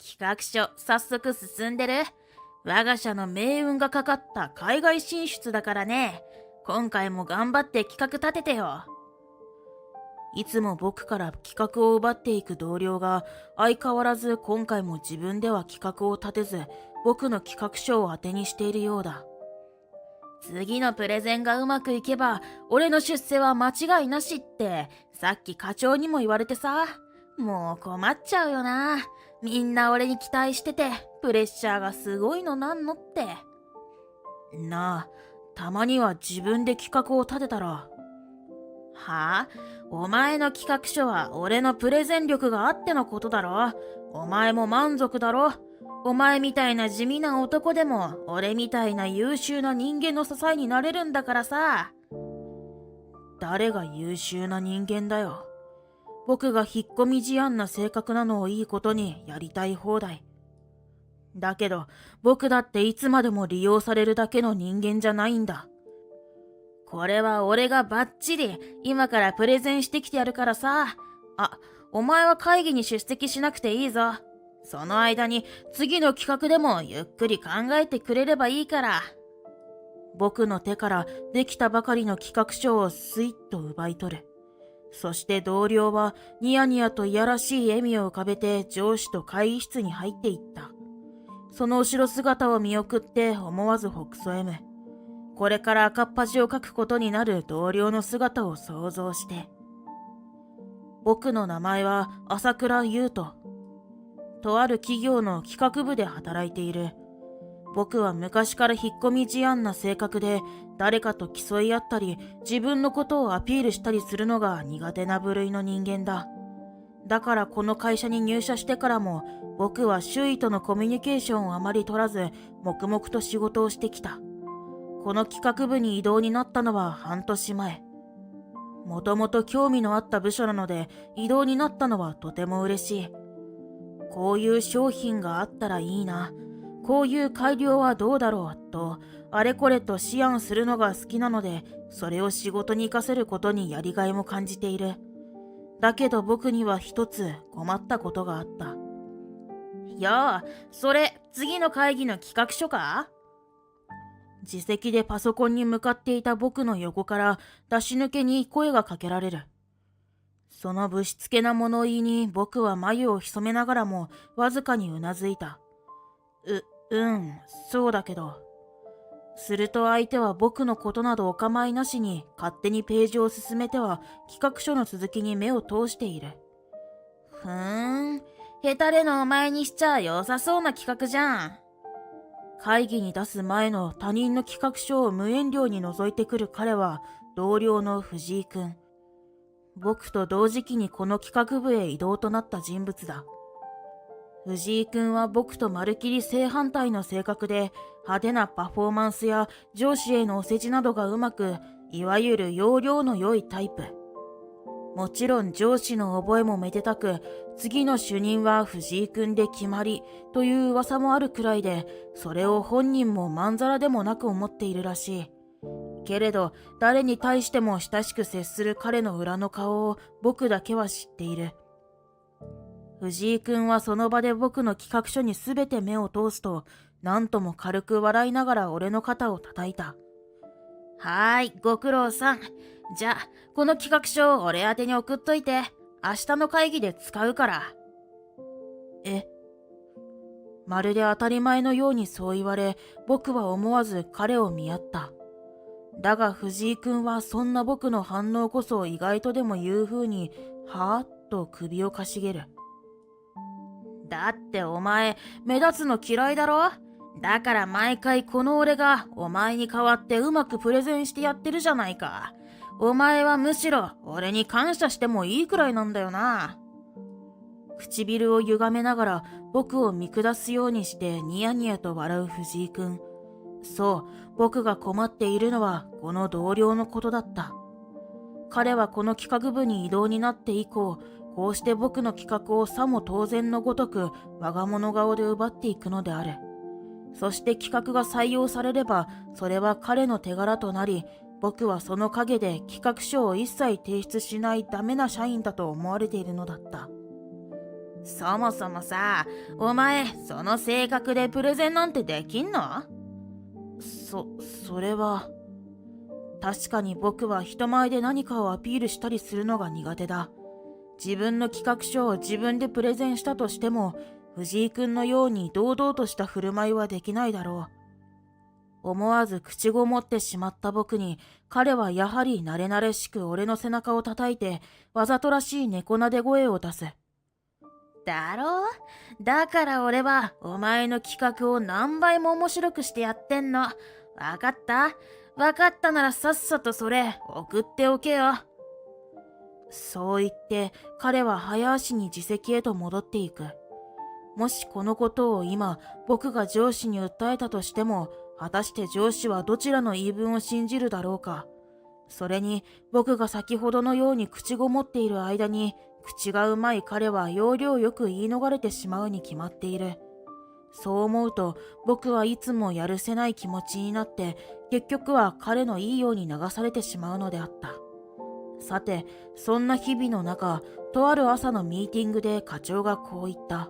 企画書、早速進んでる。我が社の命運がかかった海外進出だからね。今回も頑張って企画立ててよ。いつも僕から企画を奪っていく同僚が相変わらず今回も自分では企画を立てず僕の企画書を当てにしているようだ。次のプレゼンがうまくいけば俺の出世は間違いなしってさっき課長にも言われてさ。もう困っちゃうよな。みんな俺に期待しててプレッシャーがすごいのなんのって。なあ、たまには自分で企画を立てたら。はあ、お前の企画書は俺のプレゼン力があってのことだろ。お前も満足だろ。お前みたいな地味な男でも俺みたいな優秀な人間の支えになれるんだからさ。誰が優秀な人間だよ。僕が引っ込み思案な性格なのをいいことにやりたい放題。だけど僕だっていつまでも利用されるだけの人間じゃないんだ。これは俺がバッチリ今からプレゼンしてきてやるからさ。あ、お前は会議に出席しなくていいぞ。その間に次の企画でもゆっくり考えてくれればいいから。僕の手からできたばかりの企画書をスイッと奪い取る。そして同僚はニヤニヤといやらしい笑みを浮かべて上司と会議室に入っていった。その後ろ姿を見送って思わずほくそ笑む。これから赤っ恥をかくことになる同僚の姿を想像して。僕の名前は朝倉優斗。とある企業の企画部で働いている。僕は昔から引っ込み思案な性格で、誰かと競い合ったり、自分のことをアピールしたりするのが苦手な部類の人間だ。だからこの会社に入社してからも、僕は周囲とのコミュニケーションをあまり取らず、黙々と仕事をしてきた。この企画部に異動になったのは半年前。もともと興味のあった部署なので、異動になったのはとても嬉しい。こういう商品があったらいいな。こういう改良はどうだろうと、あれこれと思案するのが好きなので、それを仕事に活かせることにやりがいも感じている。だけど僕には一つ困ったことがあった。いやあ、それ次の会議の企画書か？自席でパソコンに向かっていた僕の横から出し抜けに声がかけられる。そのぶしつけな物言いに僕は眉を潜めながらもわずかにうなずいた。そうだけど。すると相手は僕のことなどお構いなしに勝手にページを進めては企画書の続きに目を通している。ヘタレのお前にしちゃ良さそうな企画じゃん。会議に出す前の他人の企画書を無遠慮に覗いてくる彼は同僚の藤井くん。僕と同時期にこの企画部へ異動となった人物だ。藤井くんは僕とまるきり正反対の性格で派手なパフォーマンスや上司へのお世辞などがうまく、いわゆる要領の良いタイプ。もちろん上司の覚えもめでたく、次の主任は藤井くんで決まりという噂もあるくらいで、それを本人もまんざらでもなく思っているらしい。けれど誰に対しても親しく接する彼の裏の顔を僕だけは知っている。藤井くんはその場で僕の企画書にすべて目を通すと、なんとも軽く笑いながら俺の肩を叩いた。はーい、ご苦労さん。じゃあ、この企画書を俺宛てに送っといて、明日の会議で使うから。え？まるで当たり前のようにそう言われ、僕は思わず彼を見合った。だが藤井くんはそんな僕の反応こそ意外とでも言う風に、はぁと首をかしげる。だってお前、目立つの嫌いだろ？だから毎回この俺がお前に代わってうまくプレゼンしてやってるじゃないか。お前はむしろ俺に感謝してもいいくらいなんだよな。唇を歪めながら僕を見下すようにしてニヤニヤと笑う藤井くん。そう、僕が困っているのはこの同僚のことだった。彼はこの企画部に異動になって以降、こうして僕の企画をさも当然のごとく我が物顔で奪っていくのである。そして企画が採用されれば、それは彼の手柄となり、僕はその陰で企画書を一切提出しないダメな社員だと思われているのだった。そもそもさ、お前その性格でプレゼンなんてできんの？それは。確かに僕は人前で何かをアピールしたりするのが苦手だ。自分の企画書を自分でプレゼンしたとしても、藤井くんのように堂々とした振る舞いはできないだろう。思わず口ごもってしまった僕に、彼はやはり慣れ慣れしく俺の背中を叩いて、わざとらしい猫なで声を出す。だろう？だから俺はお前の企画を何倍も面白くしてやってんの。わかった？わかったならさっさとそれ送っておけよ。そう言って彼は早足に自席へと戻っていく。もしこのことを今僕が上司に訴えたとしても、果たして上司はどちらの言い分を信じるだろうか。それに僕が先ほどのように口ごもっている間に、口がうまい彼は要領よく言い逃れてしまうに決まっている。そう思うと僕はいつもやるせない気持ちになって、結局は彼のいいように流されてしまうのであった。さて、そんな日々の中、とある朝のミーティングで課長がこう言った。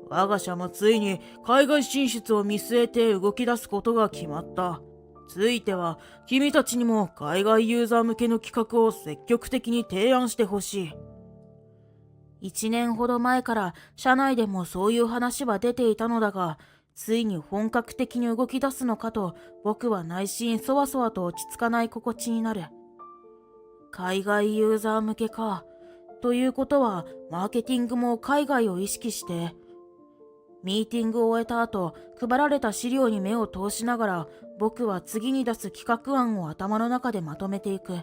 我が社もついに海外進出を見据えて動き出すことが決まった。ついては君たちにも海外ユーザー向けの企画を積極的に提案してほしい。1年ほど前から社内でもそういう話は出ていたのだが、ついに本格的に動き出すのかと僕は内心そわそわと落ち着かない心地になる。海外ユーザー向けか。ということはマーケティングも海外を意識して。ミーティングを終えた後、配られた資料に目を通しながら、僕は次に出す企画案を頭の中でまとめていく。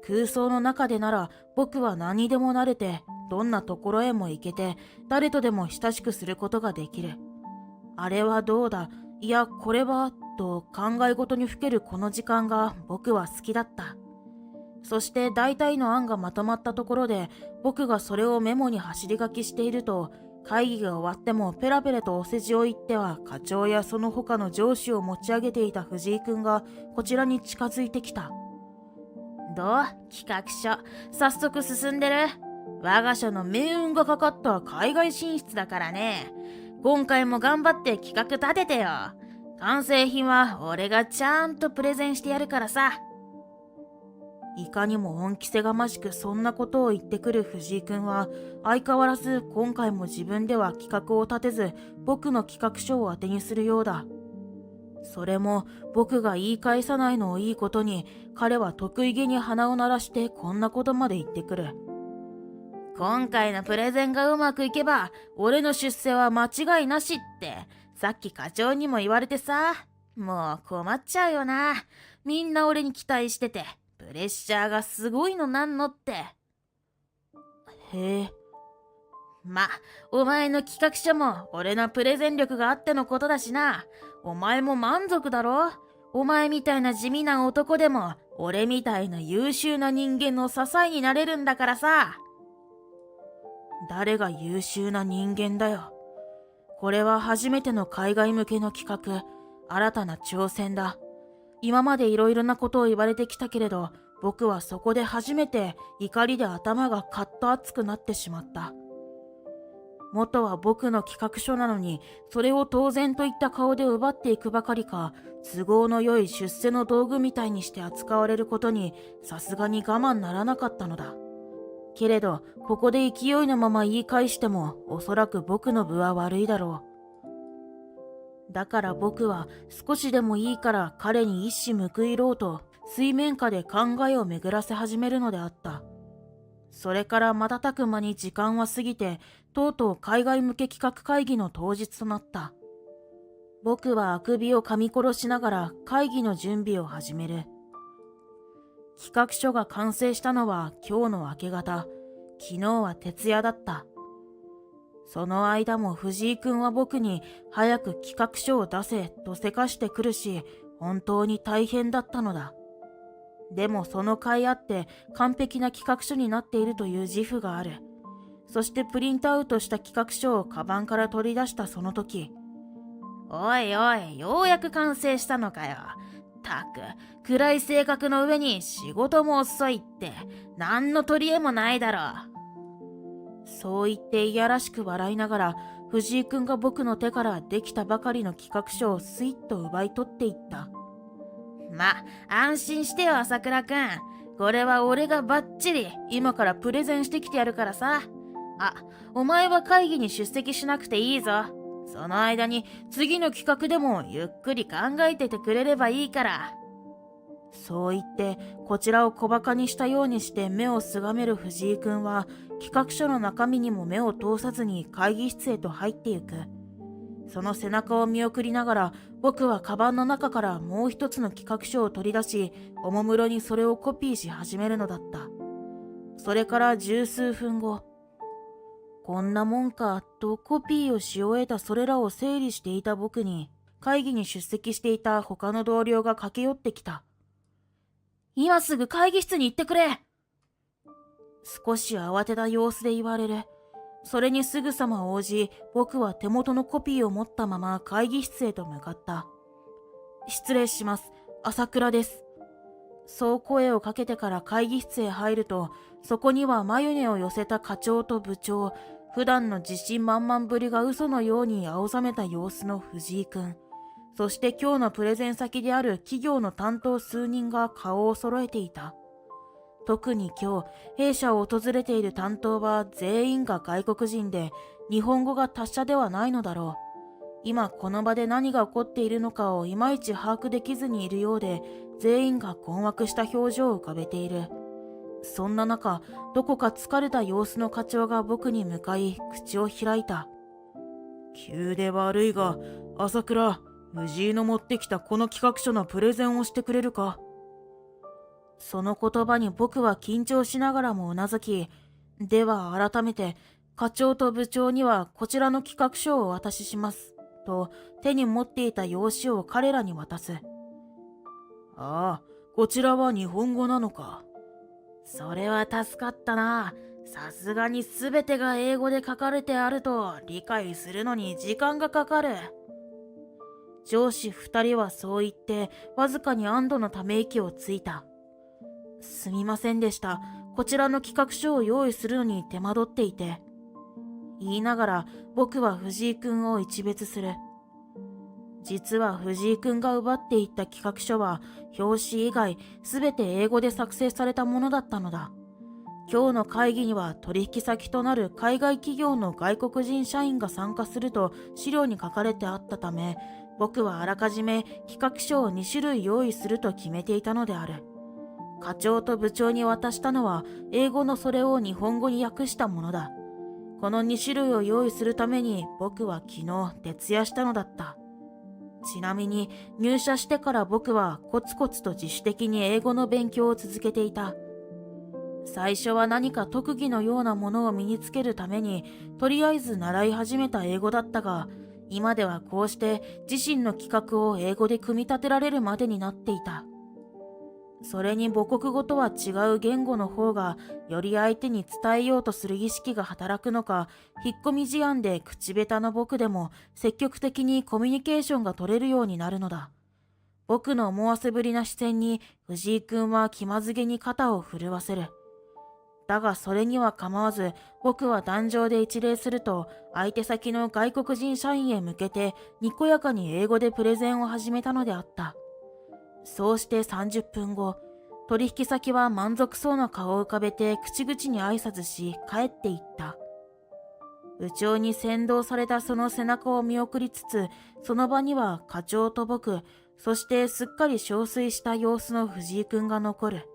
空想の中でなら僕は何にでも慣れて、どんなところへも行けて、誰とでも親しくすることができる。あれはどうだ、いやこれは、と考え事にふけるこの時間が僕は好きだった。そして大体の案がまとまったところで、僕がそれをメモに走り書きしていると、会議が終わってもペラペラとお世辞を言っては課長やその他の上司を持ち上げていた藤井くんがこちらに近づいてきた。どう？企画書早速進んでる？我が社の命運がかかった海外進出だからね。今回も頑張って企画立ててよ。完成品は俺がちゃんとプレゼンしてやるからさ。いかにも恩着せがましくそんなことを言ってくる藤井くんは、相変わらず今回も自分では企画を立てず、僕の企画書を当てにするようだ。それも僕が言い返さないのをいいことに、彼は得意げに鼻を鳴らしてこんなことまで言ってくる。今回のプレゼンがうまくいけば、俺の出世は間違いなしって、さっき課長にも言われてさ。もう困っちゃうよな。みんな俺に期待してて。プレッシャーがすごいのなんのって。へえ。お前の企画書も俺のプレゼン力があってのことだしな。お前も満足だろ？お前みたいな地味な男でも、俺みたいな優秀な人間の支えになれるんだからさ。誰が優秀な人間だよ。これは初めての海外向けの企画、新たな挑戦だ。今までいろいろなことを言われてきたけれど、僕はそこで初めて怒りで頭がカッと熱くなってしまった。元は僕の企画書なのに、それを当然といった顔で奪っていくばかりか、都合の良い出世の道具みたいにして扱われることに、さすがに我慢ならなかったのだ。けれど、ここで勢いのまま言い返しても、おそらく僕の分は悪いだろう。だから僕は少しでもいいから彼に一矢報いろうと水面下で考えを巡らせ始めるのであった。それから瞬く間に時間は過ぎて、とうとう海外向け企画会議の当日となった。僕はあくびを噛み殺しながら会議の準備を始める。企画書が完成したのは今日の明け方、昨日は徹夜だった。その間も藤井くんは僕に早く企画書を出せとせかしてくるし、本当に大変だったのだ。でもその甲斐あって完璧な企画書になっているという自負がある。そしてプリントアウトした企画書をカバンから取り出したその時、おいおい、ようやく完成したのかよ。たく、暗い性格の上に仕事も遅いって、何の取り柄もないだろう。そう言っていやらしく笑いながら、藤井くんが僕の手からできたばかりの企画書をスイッと奪い取っていった。安心してよ、朝倉くん。これは俺がバッチリ今からプレゼンしてきてやるからさ。お前は会議に出席しなくていいぞ。その間に次の企画でもゆっくり考えててくれればいいから。そう言ってこちらを小馬鹿にしたようにして目をすがめる藤井くんは、企画書の中身にも目を通さずに会議室へと入ってゆく。その背中を見送りながら、僕はカバンの中からもう一つの企画書を取り出し、おもむろにそれをコピーし始めるのだった。それから十数分後、こんなもんかとコピーをし終えたそれらを整理していた僕に、会議に出席していた他の同僚が駆け寄ってきた。今すぐ会議室に行ってくれ。少し慌てた様子で言われる。それにすぐさま応じ、僕は手元のコピーを持ったまま会議室へと向かった。失礼します。朝倉です。そう声をかけてから会議室へ入ると、そこには眉毛を寄せた課長と部長、普段の自信満々ぶりが嘘のように青ざめた様子の藤井くん、そして今日のプレゼン先である企業の担当数人が顔を揃えていた。特に今日、弊社を訪れている担当は全員が外国人で、日本語が達者ではないのだろう。今この場で何が起こっているのかをいまいち把握できずにいるようで、全員が困惑した表情を浮かべている。そんな中、どこか疲れた様子の課長が僕に向かい、口を開いた。急で悪いが、朝倉、藤井の持ってきたこの企画書のプレゼンをしてくれるか。その言葉に僕は緊張しながらもうなずき、では改めて、課長と部長にはこちらの企画書をお渡しします。と手に持っていた用紙を彼らに渡す。ああ、こちらは日本語なのか。それは助かったな。さすがに全てが英語で書かれてあると理解するのに時間がかかる。上司二人はそう言ってわずかに安堵のため息をついた。すみませんでした。こちらの企画書を用意するのに手間取っていて。言いながら僕は藤井くんを一別する。実は藤井くんが奪っていった企画書は表紙以外すべて英語で作成されたものだったのだ。今日の会議には取引先となる海外企業の外国人社員が参加すると資料に書かれてあったため、僕はあらかじめ企画書を2種類用意すると決めていたのである。課長と部長に渡したのは英語のそれを日本語に訳したものだ。この2種類を用意するために僕は昨日徹夜したのだった。ちなみに入社してから僕はコツコツと自主的に英語の勉強を続けていた。最初は何か特技のようなものを身につけるためにとりあえず習い始めた英語だったが、今ではこうして自身の企画を英語で組み立てられるまでになっていた。それに母国語とは違う言語の方がより相手に伝えようとする意識が働くのか、引っ込み思案で口下手な僕でも積極的にコミュニケーションが取れるようになるのだ。僕の思わせぶりな視線に藤井くんは気まずげに肩を震わせる。だがそれには構わず僕は壇上で一礼すると、相手先の外国人社員へ向けてにこやかに英語でプレゼンを始めたのであった。そうして30分後、取引先は満足そうな顔を浮かべて口々に挨拶し帰っていった。部長に先導されたその背中を見送りつつ、その場には課長と僕、そしてすっかり憔悴した様子の藤井くんが残る。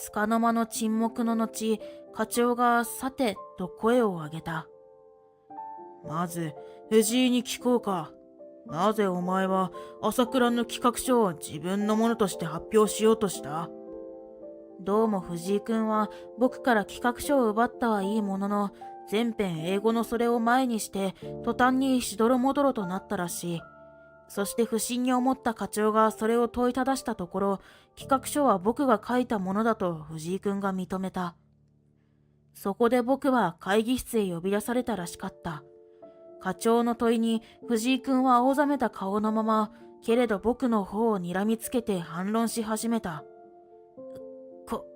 束の間の沈黙の後、課長がさてと声を上げた。まず、藤井に聞こうか。なぜお前は朝倉の企画書を自分のものとして発表しようとした？どうも藤井くんは僕から企画書を奪ったはいいものの、全編英語のそれを前にして途端にしどろもどろとなったらしい。そして不審に思った課長がそれを問いただしたところ、企画書は僕が書いたものだと藤井くんが認めた。そこで僕は会議室へ呼び出されたらしかった。課長の問いに藤井くんは青ざめた顔のまま、けれど僕の方を睨みつけて反論し始めた。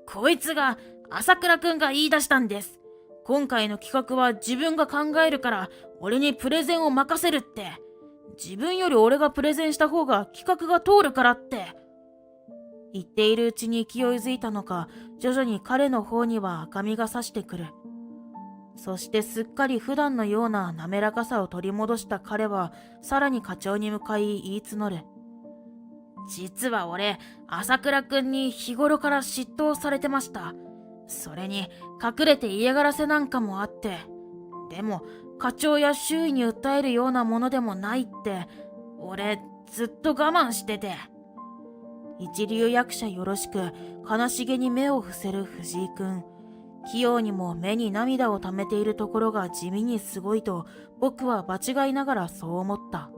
こいつが朝倉くんが言い出したんです。今回の企画は自分が考えるから俺にプレゼンを任せるって。自分より俺がプレゼンした方が企画が通るからって。言っているうちに勢いづいたのか、徐々に彼の方には赤みがさしてくる。そしてすっかり普段のような滑らかさを取り戻した彼は、さらに課長に向かい言い募る。実は俺、朝倉くんに日頃から嫉妬されてました。それに隠れて嫌がらせなんかもあって。でも課長や周囲に訴えるようなものでもないって、俺ずっと我慢してて。一流役者よろしく悲しげに目を伏せる藤井くん。器用にも目に涙を溜めているところが地味にすごいと僕は場違いながらそう思った。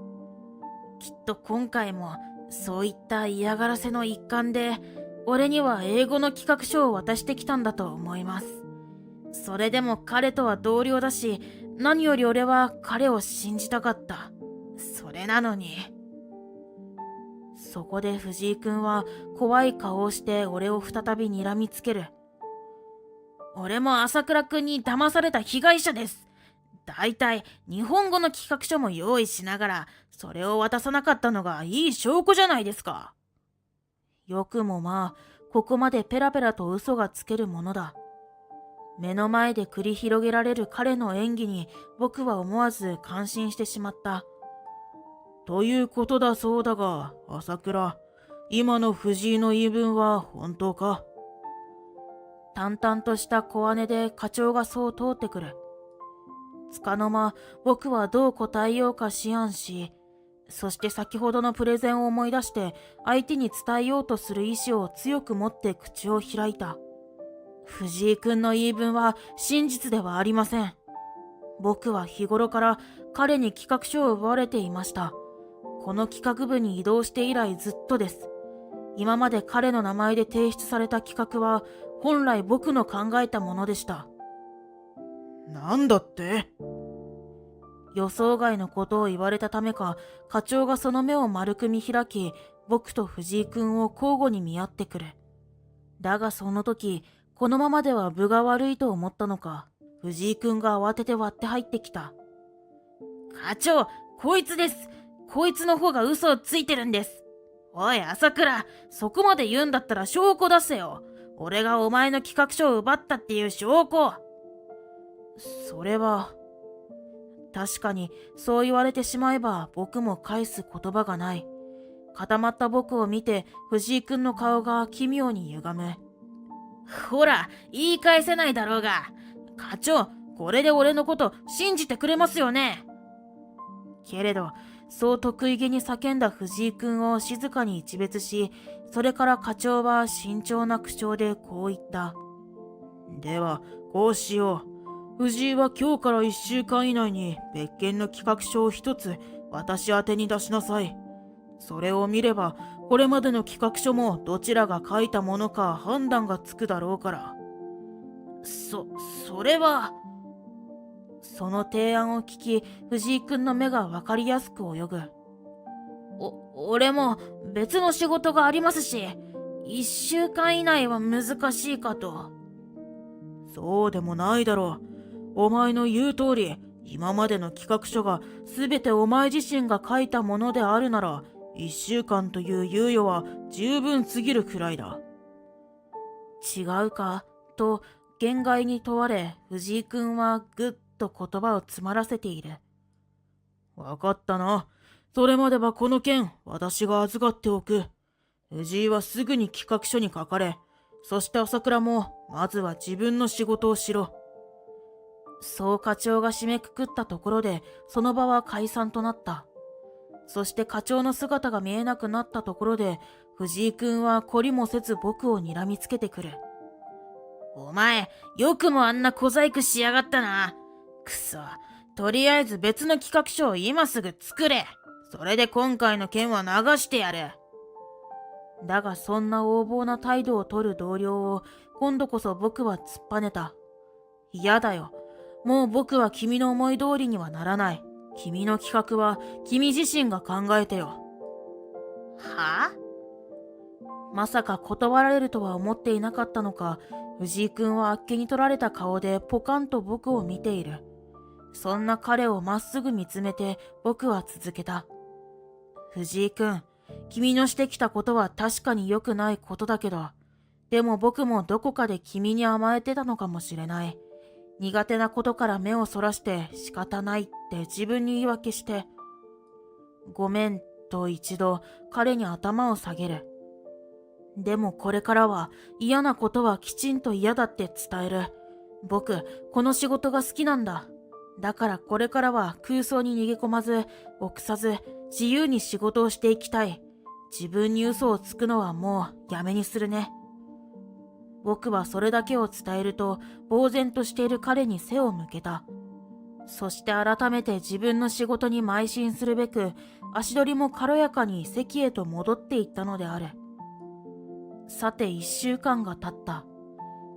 きっと今回もそういった嫌がらせの一環で俺には英語の企画書を渡してきたんだと思います。それでも彼とは同僚だし、何より俺は彼を信じたかった。それなのに。そこで藤井くんは怖い顔をして俺を再び睨みつける。俺も朝倉くんに騙された被害者です。だいたい日本語の企画書も用意しながらそれを渡さなかったのがいい証拠じゃないですか。よくもまあここまでペラペラと嘘がつけるものだ。目の前で繰り広げられる彼の演技に僕は思わず感心してしまった。ということだそうだが、朝倉、今の藤井の言い分は本当か？淡々とした小姉で課長がそう通ってくる。束の間、僕はどう答えようか思案し、そして先ほどのプレゼンを思い出して相手に伝えようとする意志を強く持って口を開いた。藤井くんの言い分は真実ではありません。僕は日頃から彼に企画書を奪われていました。この企画部に移動して以来ずっとです。今まで彼の名前で提出された企画は本来僕の考えたものでした。なんだって？予想外のことを言われたためか、課長がその目を丸く見開き、僕と藤井くんを交互に見合ってくる。だがその時、このままでは分が悪いと思ったのか、藤井くんが慌てて割って入ってきた。課長、こいつです。こいつの方が嘘をついてるんです。おい朝倉、そこまで言うんだったら証拠出せよ。俺がお前の企画書を奪ったっていう証拠。それは、確かにそう言われてしまえば僕も返す言葉がない。固まった僕を見て藤井くんの顔が奇妙に歪む。ほら、言い返せないだろうが。課長、これで俺のこと信じてくれますよね。けれど、そう得意げに叫んだ藤井くんを静かに一別し、それから課長は慎重な口調でこう言った。では、こうしよう。藤井は今日から1週間以内に別件の企画書を一つ私宛てに出しなさい。それを見れば、これまでの企画書もどちらが書いたものか判断がつくだろうから。それは。その提案を聞き、藤井くんの目がわかりやすく泳ぐ。俺も別の仕事がありますし、1週間以内は難しいかと。そうでもないだろう。お前の言う通り、今までの企画書が全てお前自身が書いたものであるなら、1週間という猶予は十分過ぎるくらいだ。違うかと限界に問われ、藤井くんはぐっと言葉を詰まらせている。わかったな。それまではこの件、私が預かっておく。藤井はすぐに企画書に書かれ、そして朝倉もまずは自分の仕事をしろ。そう課長が締めくくったところで、その場は解散となった。そして課長の姿が見えなくなったところで、藤井くんは懲りもせず僕を睨みつけてくる。お前、よくもあんな小細工しやがったな。くそ、とりあえず別の企画書を今すぐ作れ。それで今回の件は流してやる。だがそんな横暴な態度を取る同僚を今度こそ僕は突っぱねた。嫌だよ。もう僕は君の思い通りにはならない。君の企画は君自身が考えてよ。はあ？まさか断られるとは思っていなかったのか、藤井くんはあっけに取られた顔でポカンと僕を見ている。そんな彼をまっすぐ見つめて僕は続けた。藤井くん、君のしてきたことは確かに良くないことだけど、でも僕もどこかで君に甘えてたのかもしれない。苦手なことから目をそらして仕方ないって自分に言い訳して、ごめんと一度彼に頭を下げる。でもこれからは嫌なことはきちんと嫌だって伝える。僕、この仕事が好きなんだ。だからこれからは空想に逃げ込まず、臆さず、自由に仕事をしていきたい。自分に嘘をつくのはもうやめにするね。僕はそれだけを伝えると、呆然としている彼に背を向けた。そして改めて自分の仕事に邁進するべく、足取りも軽やかに席へと戻っていったのである。さて1週間が経った。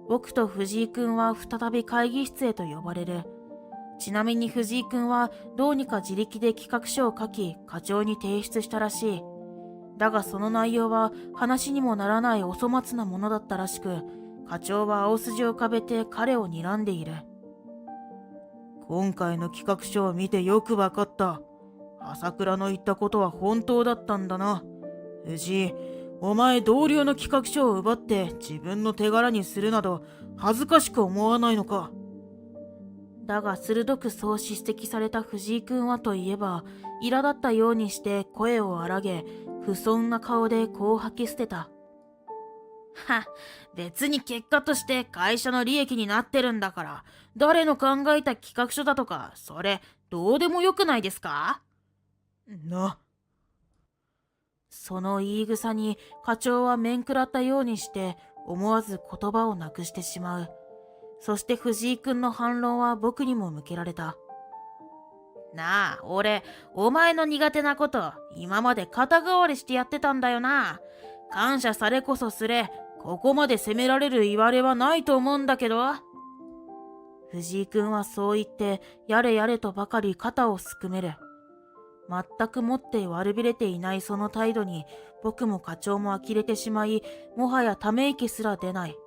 僕と藤井くんは再び会議室へと呼ばれる。ちなみに藤井くんはどうにか自力で企画書を書き課長に提出したらしい。だがその内容は話にもならないお粗末なものだったらしく、課長は青筋を浮かべて彼を睨んでいる。今回の企画書を見てよくわかった。朝倉の言ったことは本当だったんだな。藤井、お前同僚の企画書を奪って自分の手柄にするなど恥ずかしく思わないのか。だが鋭くそう叱責された藤井君はといえば、苛立ったようにして声を荒げ、不遜な顔でこう吐き捨てた。は、別に結果として会社の利益になってるんだから、誰の考えた企画書だとか、それどうでもよくないですか？その言い草に課長は面食らったようにして思わず言葉をなくしてしまう。そして藤井くんの反論は僕にも向けられた。なあ、俺、お前の苦手なこと、今まで肩代わりしてやってたんだよな。感謝されこそすれ、ここまで責められる言われはないと思うんだけど。藤井くんはそう言って、やれやれとばかり肩をすくめる。全くもって悪びれていないその態度に、僕も課長も呆れてしまい、もはやため息すら出ない。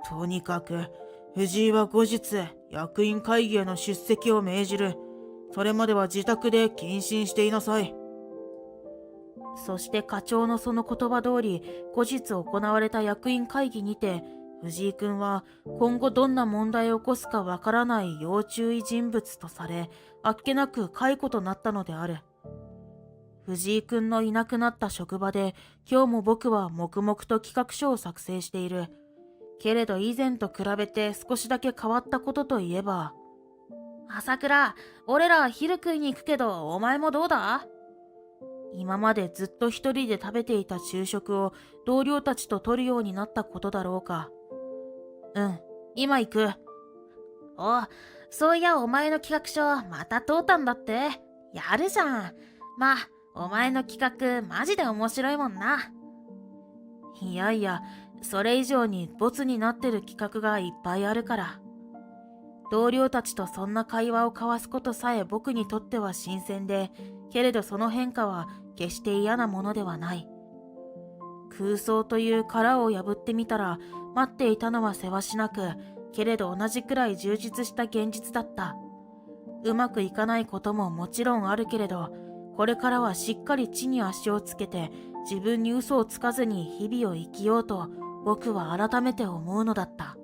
とにかく、藤井は後日、役員会議への出席を命じる。それまでは自宅で謹慎していなさい。そして課長のその言葉通り、後日行われた役員会議にて、藤井くんは今後どんな問題を起こすかわからない要注意人物とされ、あっけなく解雇となったのである。藤井くんのいなくなった職場で、今日も僕は黙々と企画書を作成している。けれど以前と比べて少しだけ変わったことといえば、朝倉、俺ら昼食いに行くけど、お前もどうだ？今までずっと一人で食べていた昼食を同僚たちと取るようになったことだろうか。うん、今行く。お、そういやお前の企画書また通ったんだって。やるじゃん。まあ、お前の企画マジで面白いもんな。いやいや、それ以上にボツになってる企画がいっぱいあるから。同僚たちとそんな会話を交わすことさえ僕にとっては新鮮で、けれどその変化は決して嫌なものではない。空想という殻を破ってみたら、待っていたのはせわしなく、けれど同じくらい充実した現実だった。うまくいかないことももちろんあるけれど、これからはしっかり地に足をつけて、自分に嘘をつかずに日々を生きようと僕は改めて思うのだった。